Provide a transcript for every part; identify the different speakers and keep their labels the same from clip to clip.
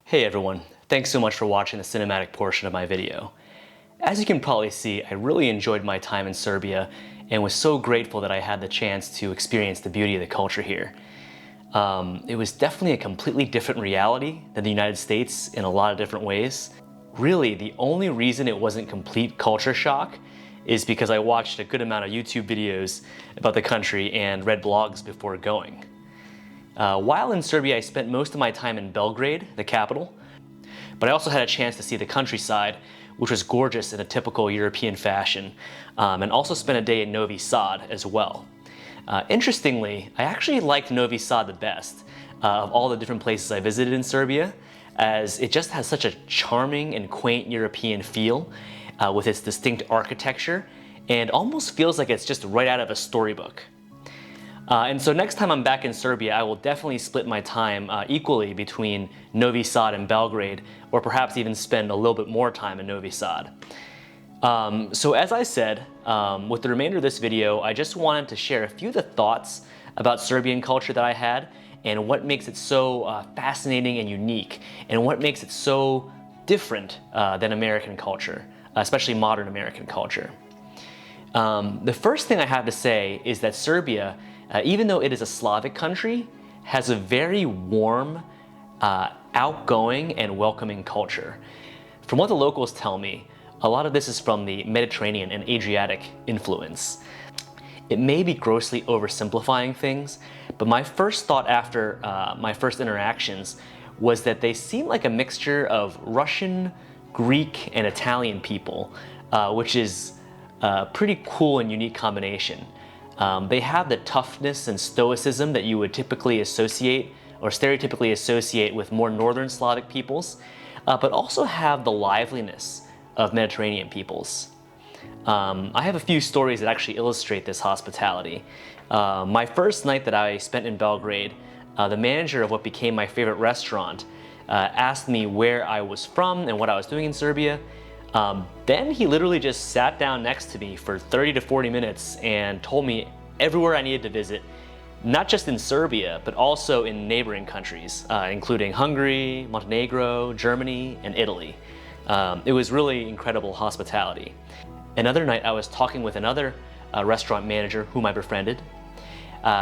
Speaker 1: Hey everyone, thanks so much for watching the cinematic portion of my video. As you can probably see, I really enjoyed my time in Serbia and was so grateful that I had the chance to experience the beauty of the culture here. It was definitely a completely different reality than the United States in a lot of different ways. Really, the only reason it wasn't complete culture shock is because I watched a good amount of YouTube videos about the country and read blogs before going. While in Serbia, I spent most of my time in Belgrade, the capital, but I also had a chance to see the countryside, which was gorgeous in a typical European fashion, and also spent a day in Novi Sad as well. Interestingly, I actually liked Novi Sad the best of all the different places I visited in Serbia, as it just has such a charming and quaint European feel with its distinct architecture, and almost feels like it's just right out of a storybook. And so next time I'm back in Serbia, I will definitely split my time equally between Novi Sad and Belgrade, or perhaps even spend a little bit more time in Novi Sad. So as I said, with the remainder of this video, I just wanted to share a few of the thoughts about Serbian culture that I had, and what makes it so fascinating and unique, and what makes it so different than American culture, especially modern American culture. The first thing I have to say is that Serbia, even though it is a Slavic country, has a very warm, outgoing, and welcoming culture. From what the locals tell me, a lot of this is from the Mediterranean and Adriatic influence. It may be grossly oversimplifying things, but my first thought after my first interactions was that they seem like a mixture of Russian, Greek, and Italian people, which is a pretty cool and unique combination. They have the toughness and stoicism that you would typically associate or stereotypically associate with more northern Slavic peoples, but also have the liveliness of Mediterranean peoples. I have a few stories that actually illustrate this hospitality. My first night that I spent in Belgrade, the manager of what became my favorite restaurant asked me where I was from and what I was doing in Serbia. Then he literally just sat down next to me for 30 to 40 minutes and told me everywhere I needed to visit, not just in Serbia, but also in neighboring countries, including Hungary, Montenegro, Germany, and Italy. It was really incredible hospitality. Another night I was talking with another restaurant manager whom I befriended.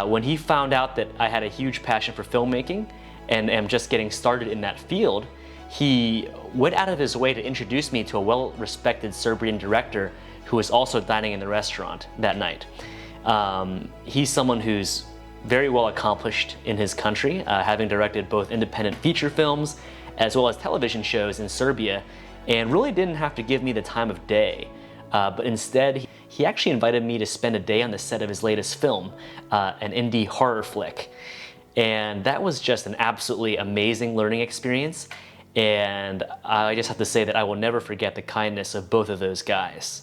Speaker 1: When he found out that I had a huge passion for filmmaking and am just getting started in that field, he went out of his way to introduce me to a well-respected Serbian director who was also dining in the restaurant that night. He's someone who's very well accomplished in his country, having directed both independent feature films as well as television shows in Serbia, and really didn't have to give me the time of day. But instead, he actually invited me to spend a day on the set of his latest film, an indie horror flick. And that was just an absolutely amazing learning experience. And I just have to say that I will never forget the kindness of both of those guys.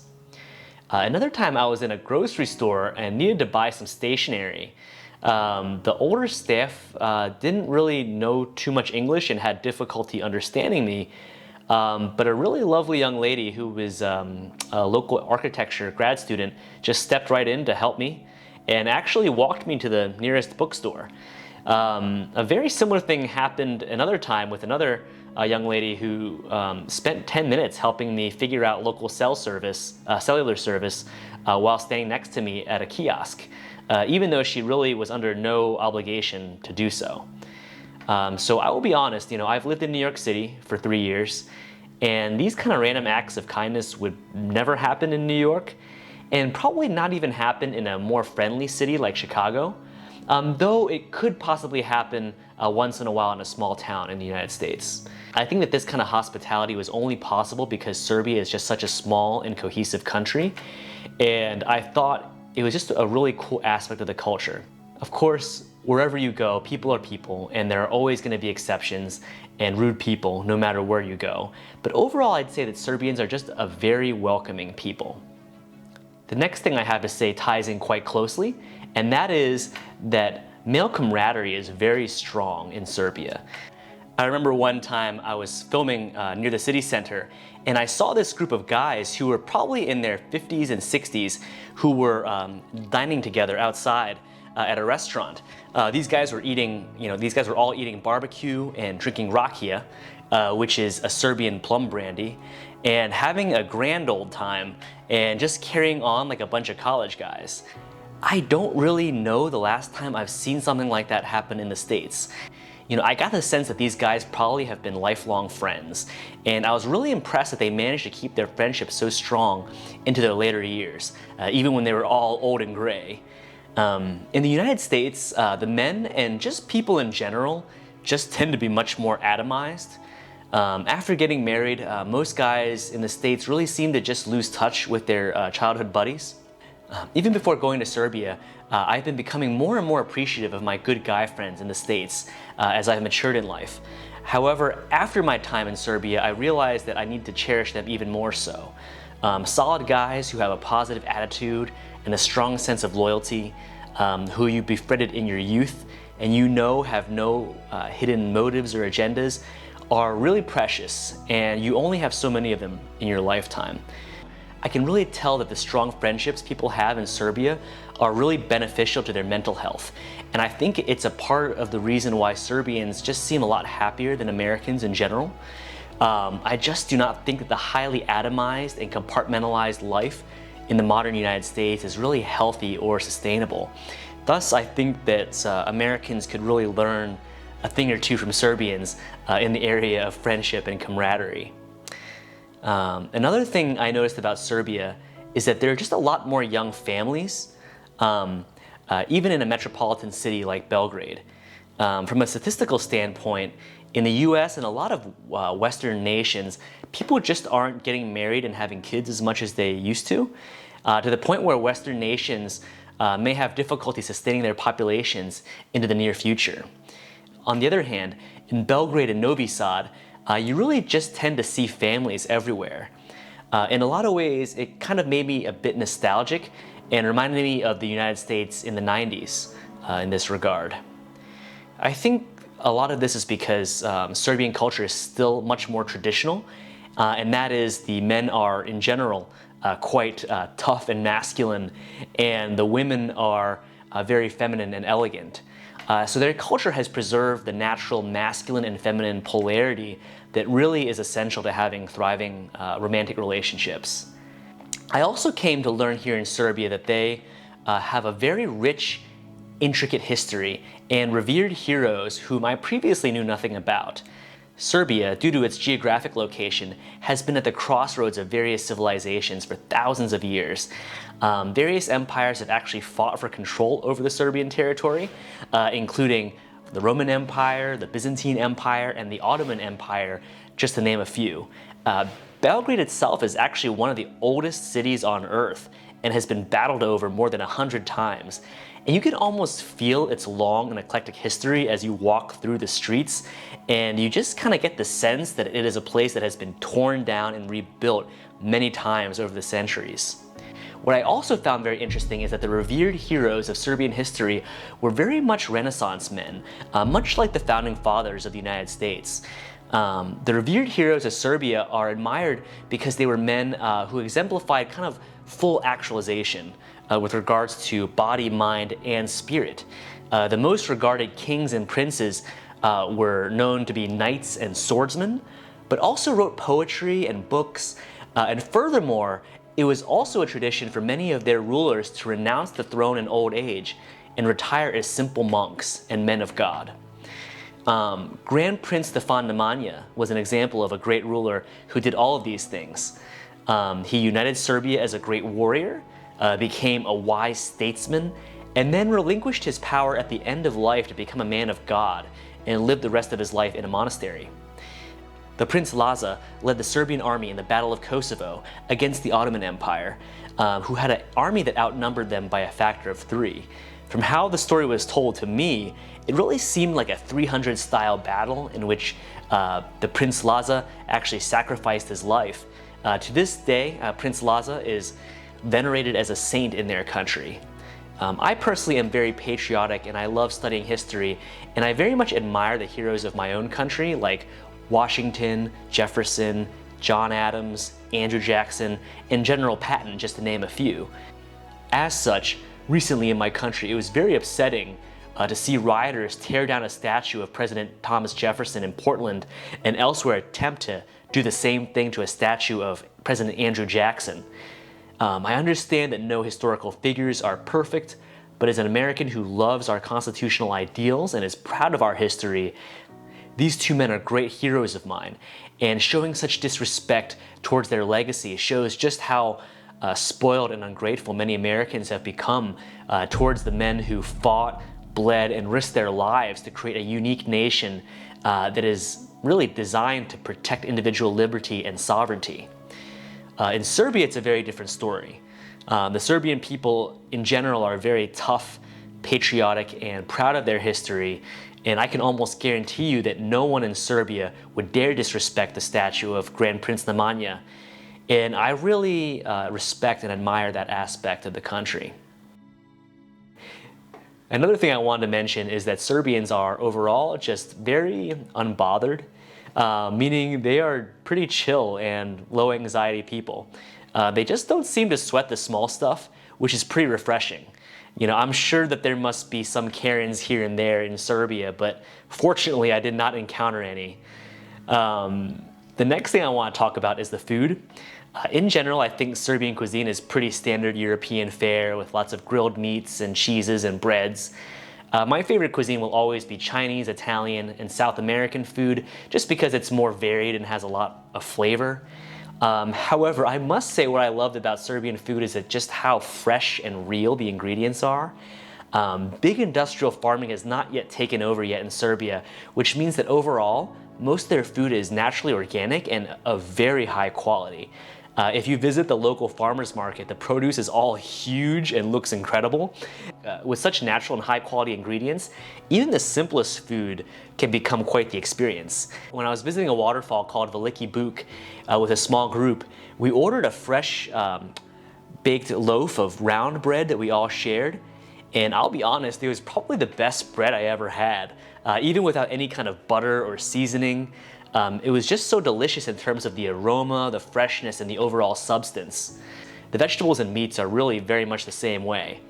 Speaker 1: Another time I was in a grocery store and needed to buy some stationery. The older staff didn't really know too much English and had difficulty understanding me, but a really lovely young lady who was a local architecture grad student just stepped right in to help me and actually walked me to the nearest bookstore. A very similar thing happened another time with another young lady who spent 10 minutes helping me figure out local cellular service while standing next to me at a kiosk, even though she really was under no obligation to do so. So I will be honest, I've lived in New York City for 3 years, and these kind of random acts of kindness would never happen in New York, and probably not even happen in a more friendly city like Chicago. Though it could possibly happen once in a while in a small town in the United States. I think that this kind of hospitality was only possible because Serbia is just such a small and cohesive country, and I thought it was just a really cool aspect of the culture. Of course, wherever you go, people are people, and there are always going to be exceptions and rude people no matter where you go. But overall, I'd say that Serbians are just a very welcoming people. The next thing I have to say ties in quite closely, and that is that male camaraderie is very strong in Serbia. I remember one time I was filming near the city center, and I saw this group of guys who were probably in their 50s and 60s who were dining together outside at a restaurant. These guys were all eating barbecue and drinking rakia, which is a Serbian plum brandy, and having a grand old time and just carrying on like a bunch of college guys. I don't really know the last time I've seen something like that happen in the States. I got the sense that these guys probably have been lifelong friends, and I was really impressed that they managed to keep their friendship so strong into their later years, even when they were all old and gray. In the United States, the men and just people in general just tend to be much more atomized. After getting married, most guys in the States really seem to just lose touch with their childhood buddies. Even before going to Serbia, I've been becoming more and more appreciative of my good guy friends in the States as I've matured in life. However, after my time in Serbia, I realized that I need to cherish them even more so. Solid guys who have a positive attitude and a strong sense of loyalty, who you befriended in your youth and have no hidden motives or agendas, are really precious, and you only have so many of them in your lifetime. I can really tell that the strong friendships people have in Serbia are really beneficial to their mental health. And I think it's a part of the reason why Serbians just seem a lot happier than Americans in general. I just do not think that the highly atomized and compartmentalized life in the modern United States is really healthy or sustainable. Thus, I think that Americans could really learn a thing or two from Serbians in the area of friendship and camaraderie. Another thing I noticed about Serbia is that there are just a lot more young families, even in a metropolitan city like Belgrade. From a statistical standpoint, in the US and a lot of Western nations, people just aren't getting married and having kids as much as they used to the point where Western nations may have difficulty sustaining their populations into the near future. On the other hand, in Belgrade and Novi Sad, you really just tend to see families everywhere. In a lot of ways, it kind of made me a bit nostalgic and reminded me of the United States in the 90s in this regard. I think a lot of this is because Serbian culture is still much more traditional, and that is the men are, in general, quite tough and masculine, and the women are very feminine and elegant. So their culture has preserved the natural masculine and feminine polarity that really is essential to having thriving romantic relationships. I also came to learn here in Serbia that they have a very rich, intricate history and revered heroes whom I previously knew nothing about. Serbia, due to its geographic location, has been at the crossroads of various civilizations for thousands of years. Various empires have actually fought for control over the Serbian territory, including the Roman Empire, the Byzantine Empire, and the Ottoman Empire, just to name a few. Belgrade itself is actually one of the oldest cities on Earth and has been battled over more than 100 times. And you can almost feel its long and eclectic history as you walk through the streets, and you just kind of get the sense that it is a place that has been torn down and rebuilt many times over the centuries. What I also found very interesting is that the revered heroes of Serbian history were very much Renaissance men, much like the founding fathers of the United States. The revered heroes of Serbia are admired because they were men who exemplified kind of full actualization with regards to body, mind, and spirit. The most regarded kings and princes were known to be knights and swordsmen, but also wrote poetry and books, and furthermore, it was also a tradition for many of their rulers to renounce the throne in old age and retire as simple monks and men of God. Grand Prince Stefan Nemanja was an example of a great ruler who did all of these things. He united Serbia as a great warrior, became a wise statesman, and then relinquished his power at the end of life to become a man of God and live the rest of his life in a monastery. The Prince Laza led the Serbian army in the Battle of Kosovo against the Ottoman Empire, who had an army that outnumbered them by a factor of 3. From how the story was told to me, it really seemed like a 300-style battle in which the Prince Laza actually sacrificed his life. To this day, Prince Laza is venerated as a saint in their country. I personally am very patriotic and I love studying history, and I very much admire the heroes of my own country like Washington, Jefferson, John Adams, Andrew Jackson, and General Patton, just to name a few. As such, recently in my country, it was very upsetting to see rioters tear down a statue of President Thomas Jefferson in Portland and elsewhere attempt to do the same thing to a statue of President Andrew Jackson. I understand that no historical figures are perfect, but as an American who loves our constitutional ideals and is proud of our history, these two men are great heroes of mine, and showing such disrespect towards their legacy shows just how spoiled and ungrateful many Americans have become towards the men who fought, bled, and risked their lives to create a unique nation that is really designed to protect individual liberty and sovereignty. In Serbia, it's a very different story. The Serbian people in general are very tough, patriotic, and proud of their history, and I can almost guarantee you that no one in Serbia would dare disrespect the statue of Grand Prince Nemanja, and I really respect and admire that aspect of the country. Another thing I wanted to mention is that Serbians are overall just very unbothered, meaning they are pretty chill and low anxiety people. They just don't seem to sweat the small stuff, which is pretty refreshing. You know, I'm sure that there must be some Karens here and there in Serbia, but fortunately I did not encounter any. The next thing I want to talk about is the food. In general, I think Serbian cuisine is pretty standard European fare with lots of grilled meats and cheeses and breads. My favorite cuisine will always be Chinese, Italian, and South American food, just because it's more varied and has a lot of flavor. However, I must say what I loved about Serbian food is just how fresh and real the ingredients are. Big industrial farming has not yet taken over yet in Serbia, which means that overall, most of their food is naturally organic and of very high quality. If you visit the local farmers market, the produce is all huge and looks incredible. With such natural and high quality ingredients, even the simplest food can become quite the experience. When I was visiting a waterfall called Veliki Buk with a small group, we ordered a fresh baked loaf of round bread that we all shared. And I'll be honest, it was probably the best bread I ever had, even without any kind of butter or seasoning. It was just so delicious in terms of the aroma, the freshness, and the overall substance. The vegetables and meats are really very much the same way.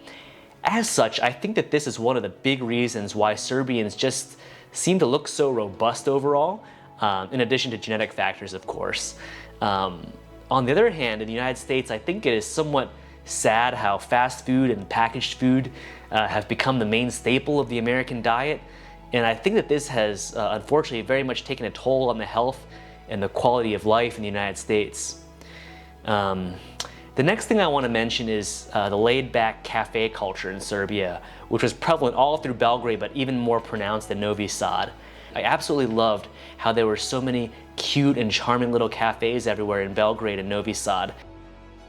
Speaker 1: As such, I think that this is one of the big reasons why Serbians just seem to look so robust overall, in addition to genetic factors, of course. On the other hand, in the United States, I think it is somewhat sad how fast food and packaged food have become the main staple of the American diet. And I think that this has, unfortunately, very much taken a toll on the health and the quality of life in the United States. The next thing I want to mention is the laid-back cafe culture in Serbia, which was prevalent all through Belgrade, but even more pronounced in Novi Sad. I absolutely loved how there were so many cute and charming little cafes everywhere in Belgrade and Novi Sad.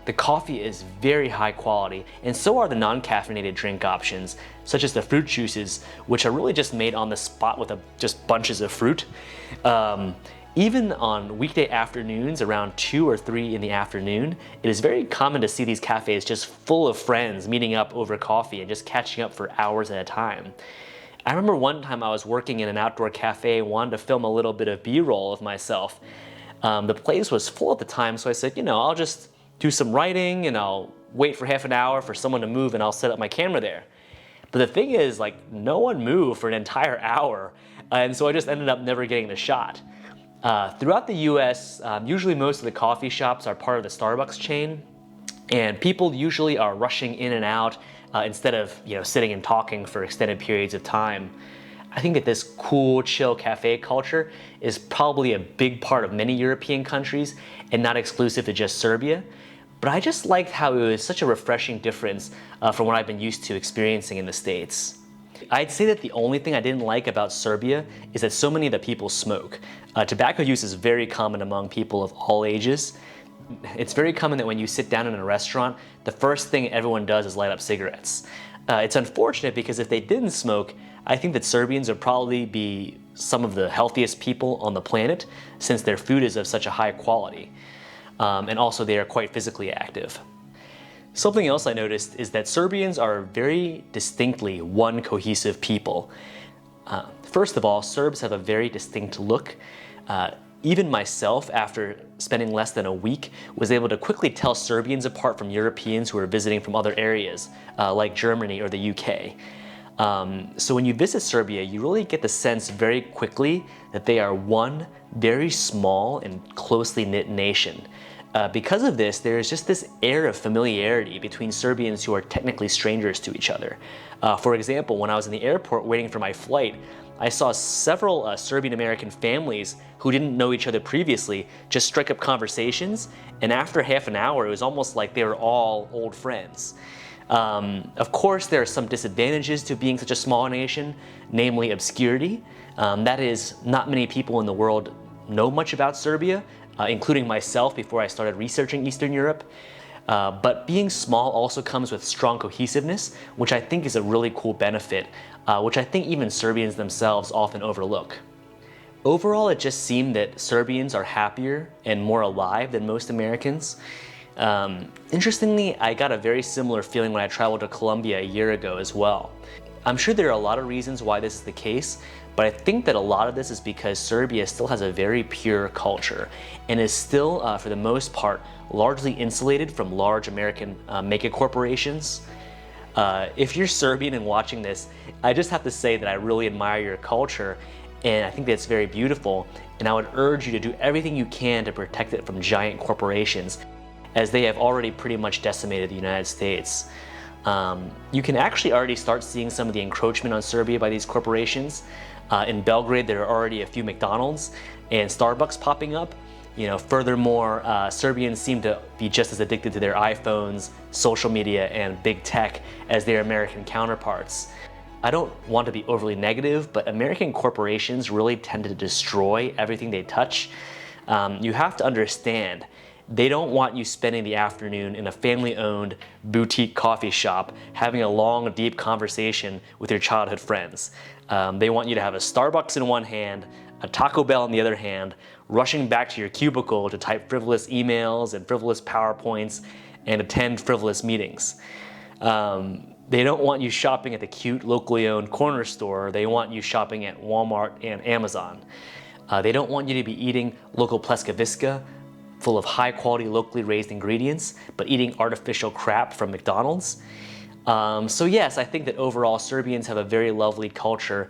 Speaker 1: The coffee is very high quality, and so are the non-caffeinated drink options, such as the fruit juices, which are really just made on the spot with just bunches of fruit. Even on weekday afternoons around 2 or 3 in the afternoon, it is very common to see these cafes just full of friends meeting up over coffee and just catching up for hours at a time. I remember one time I was working in an outdoor cafe and wanted to film a little bit of B-roll of myself. The place was full at the time, so I said, you know, I'll just do some writing and I'll wait for half an hour for someone to move and I'll set up my camera there. But the thing is, like, no one moved for an entire hour, and so I just ended up never getting the shot. Throughout the US, usually most of the coffee shops are part of the Starbucks chain, and people usually are rushing in and out instead of, you know, sitting and talking for extended periods of time. I think that this cool, chill cafe culture is probably a big part of many European countries and not exclusive to just Serbia. But I just liked how it was such a refreshing difference from what I've been used to experiencing in the States. I'd say that the only thing I didn't like about Serbia is that so many of the people smoke. Tobacco use is very common among people of all ages. It's very common that when you sit down in a restaurant, the first thing everyone does is light up cigarettes. It's unfortunate because if they didn't smoke, I think that Serbians would probably be some of the healthiest people on the planet, since their food is of such a high quality. And also they are quite physically active. Something else I noticed is that Serbians are very distinctly one cohesive people. First of all, Serbs have a very distinct look. Even myself, after spending less than a week, was able to quickly tell Serbians apart from Europeans who were visiting from other areas, like Germany or the UK. So when you visit Serbia, you really get the sense very quickly that they are one very small and closely knit nation. Because of this, there is just this air of familiarity between Serbians who are technically strangers to each other. For example, when I was in the airport waiting for my flight, I saw several Serbian American families who didn't know each other previously just strike up conversations, and after half an hour, it was almost like they were all old friends. Of course, there are some disadvantages to being such a small nation, namely obscurity. That is, not many people in the world know much about Serbia, including myself before I started researching Eastern Europe. But being small also comes with strong cohesiveness, which I think is a really cool benefit, which I think even Serbians themselves often overlook. Overall, it just seemed that Serbians are happier and more alive than most Americans. Interestingly, I got a very similar feeling when I traveled to Colombia a year ago as well. I'm sure there are a lot of reasons why this is the case, but I think that a lot of this is because Serbia still has a very pure culture and is still, for the most part, largely insulated from large American mega corporations. If you're Serbian and watching this, I just have to say that I really admire your culture, and I think that's very beautiful, and I would urge you to do everything you can to protect it from giant corporations, as they have already pretty much decimated the United States. You can actually already start seeing some of the encroachment on Serbia by these corporations. In Belgrade, there are already a few McDonald's and Starbucks popping up. Furthermore, Serbians seem to be just as addicted to their iPhones, social media, and big tech as their American counterparts. I don't want to be overly negative, but American corporations really tend to destroy everything they touch. You have to understand, they don't want you spending the afternoon in a family-owned boutique coffee shop having a long, deep conversation with your childhood friends. They want you to have a Starbucks in one hand, a Taco Bell in the other hand, rushing back to your cubicle to type frivolous emails and frivolous PowerPoints and attend frivolous meetings. They don't want you shopping at the cute, locally owned corner store. They want you shopping at Walmart and Amazon. They don't want you to be eating local pleskaviska, full of high-quality, locally raised ingredients, but eating artificial crap from McDonald's. So yes, I think that overall Serbians have a very lovely culture,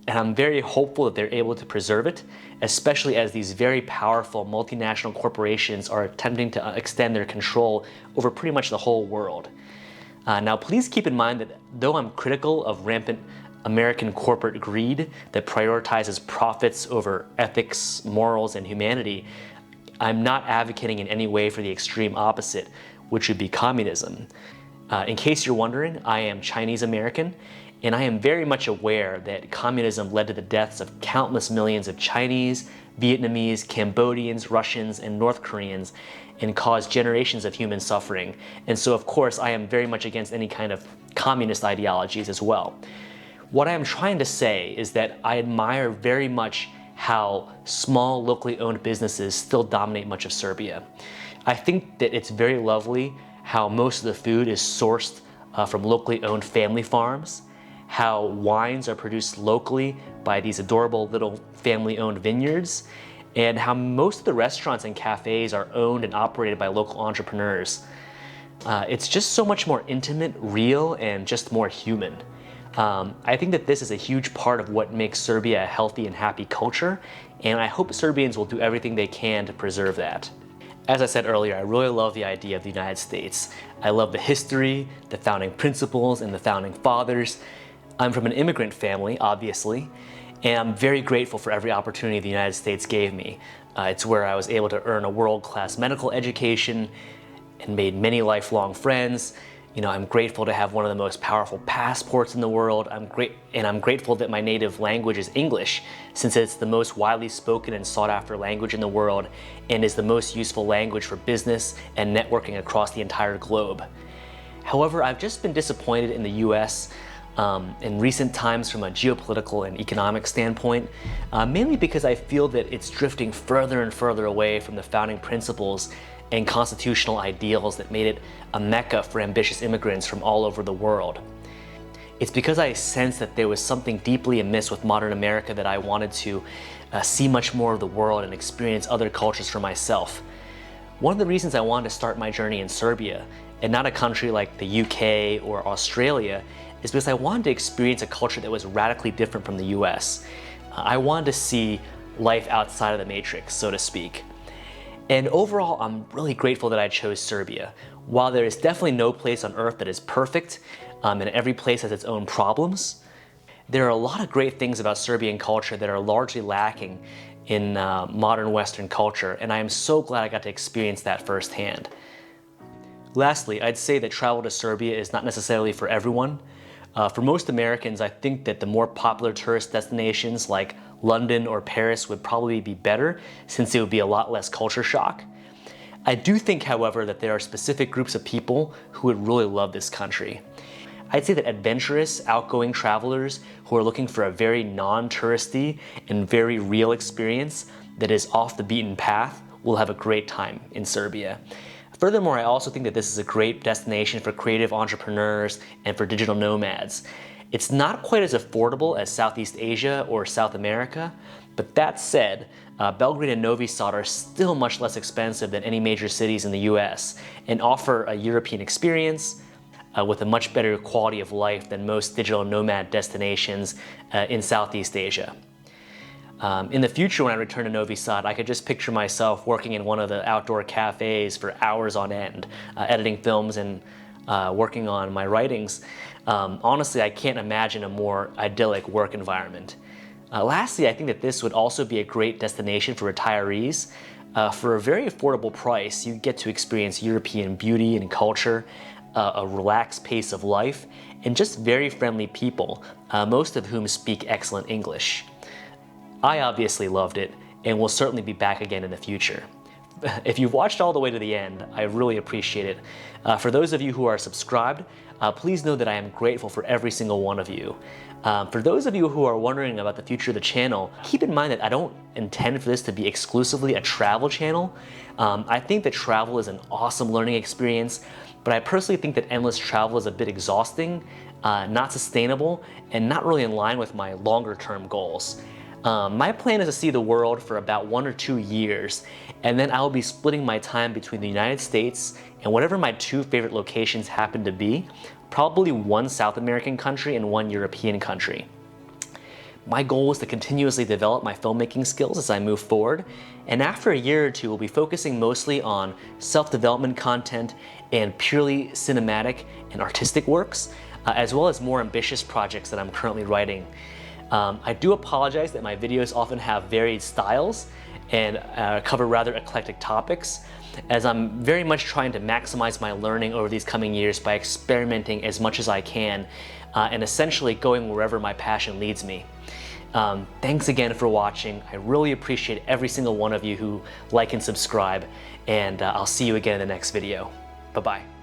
Speaker 1: and I'm very hopeful that they're able to preserve it, especially as these very powerful multinational corporations are attempting to extend their control over pretty much the whole world. Now, please keep in mind that though I'm critical of rampant American corporate greed that prioritizes profits over ethics, morals, and humanity, I'm not advocating in any way for the extreme opposite, which would be communism. In case you're wondering, I am Chinese American, and I am very much aware that communism led to the deaths of countless millions of Chinese, Vietnamese, Cambodians, Russians, and North Koreans, and caused generations of human suffering. And so, of course, I am very much against any kind of communist ideologies as well. What I am trying to say is that I admire very much how small, locally owned businesses still dominate much of Serbia. I think that it's very lovely how most of the food is sourced from locally owned family farms, how wines are produced locally by these adorable little family-owned vineyards, and how most of the restaurants and cafes are owned and operated by local entrepreneurs. It's just so much more intimate, real, and just more human. I think that this is a huge part of what makes Serbia a healthy and happy culture, and I hope Serbians will do everything they can to preserve that. As I said earlier, I really love the idea of the United States. I love the history, the founding principles, and the founding fathers. I'm from an immigrant family, obviously, and I'm very grateful for every opportunity the United States gave me. It's where I was able to earn a world-class medical education and made many lifelong friends. I'm grateful to have one of the most powerful passports in the world. I'm grateful that my native language is English, since it's the most widely spoken and sought after language in the world and is the most useful language for business and networking across the entire globe. However, I've just been disappointed in the US in recent times from a geopolitical and economic standpoint, mainly because I feel that it's drifting further and further away from the founding principles and constitutional ideals that made it a mecca for ambitious immigrants from all over the world. It's because I sensed that there was something deeply amiss with modern America that I wanted to see much more of the world and experience other cultures for myself. One of the reasons I wanted to start my journey in Serbia, and not a country like the UK or Australia, is because I wanted to experience a culture that was radically different from the US. I wanted to see life outside of the matrix, so to speak. And overall, I'm really grateful that I chose Serbia. While there is definitely no place on earth that is perfect, and every place has its own problems, there are a lot of great things about Serbian culture that are largely lacking in modern Western culture, and I am so glad I got to experience that firsthand. Lastly, I'd say that travel to Serbia is not necessarily for everyone. For most Americans, I think that the more popular tourist destinations like London or Paris would probably be better, since it would be a lot less culture shock. I do think, however, that there are specific groups of people who would really love this country. I'd say that adventurous, outgoing travelers who are looking for a very non-touristy and very real experience that is off the beaten path will have a great time in Serbia. Furthermore, I also think that this is a great destination for creative entrepreneurs and for digital nomads. It's not quite as affordable as Southeast Asia or South America, but that said, Belgrade and Novi Sad are still much less expensive than any major cities in the US and offer a European experience with a much better quality of life than most digital nomad destinations in Southeast Asia. In the future, when I return to Novi Sad, I could just picture myself working in one of the outdoor cafes for hours on end, editing films and working on my writings. Honestly, I can't imagine a more idyllic work environment. Lastly, I think that this would also be a great destination for retirees. For a very affordable price, you get to experience European beauty and culture, a relaxed pace of life, and just very friendly people, most of whom speak excellent English. I obviously loved it, and will certainly be back again in the future. If you've watched all the way to the end, I really appreciate it. For those of you who are subscribed, please know that I am grateful for every single one of you. For those of you who are wondering about the future of the channel, keep in mind that I don't intend for this to be exclusively a travel channel. I think that travel is an awesome learning experience, but I personally think that endless travel is a bit exhausting, not sustainable, and not really in line with my longer term goals. My plan is to see the world for about 1 or 2 years, and then I will be splitting my time between the United States and whatever my 2 favorite locations happen to be, probably 1 South American country and 1 European country. My goal is to continuously develop my filmmaking skills as I move forward, and after a year or 2, we'll be focusing mostly on self-development content and purely cinematic and artistic works, as well as more ambitious projects that I'm currently writing. I do apologize that my videos often have varied styles and cover rather eclectic topics, as I'm very much trying to maximize my learning over these coming years by experimenting as much as I can and essentially going wherever my passion leads me. Thanks again for watching. I really appreciate every single one of you who like and subscribe, and I'll see you again in the next video. Bye-bye.